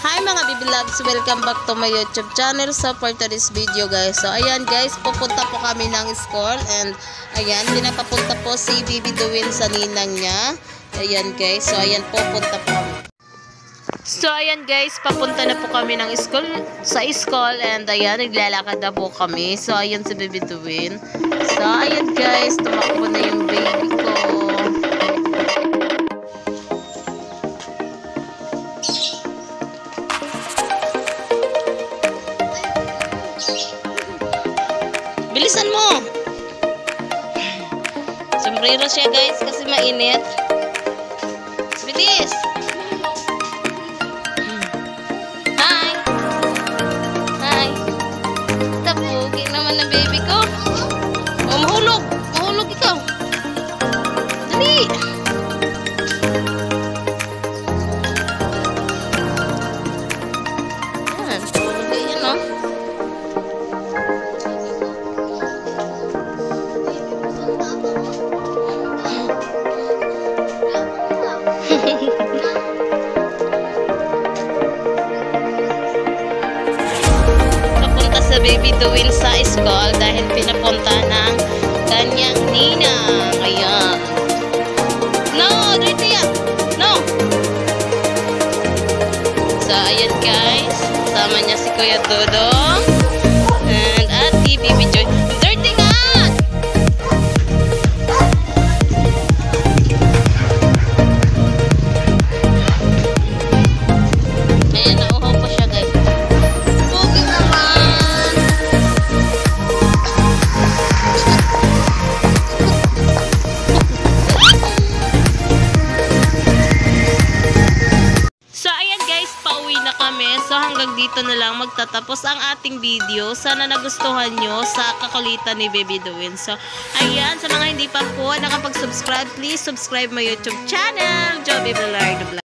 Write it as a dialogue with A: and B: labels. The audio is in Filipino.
A: Hi mga baby loves, welcome back to my YouTube channel. So for today's video guys, so ayan guys, pupunta po kami ng school and ayan, pinapapunta po si Baby Duwin sa ninang niya. Ayan guys, so ayan po, punta po kami. So ayan guys, papunta na po kami ng school, sa school and ayan, naglalakad na po kami. So ayan si Baby Duwin. So ayan guys, tumakbo na yung baby ko. Bilisan mo! Sombrero siya guys kasi mainit. Bilis! Hi! Hi! Tapugi naman na baby ko. Oh, mahulog! Mahulog ikaw! Dali! Yan, mahulog yan no? Papunta sa Baby Duwin sa school dahil pinapunta ng kanyang ninang. Ayan. No! Dito yan! No! So, ayan guys. Kasama niya si Kuya Dodong and Ate Baby Joy. Dirty nga! Ayan, nauho po siya guys. Pogi naman! So ayan guys, pauwi na kami. So hanggang dito na lang magtatapos ang ating video. Sana nagustuhan nyo sa kakulitan ni Baby Duwin. So ayan, sa mga hindi pa po nakapag-subscribe, please subscribe my YouTube channel, Joby Velardo Vlog.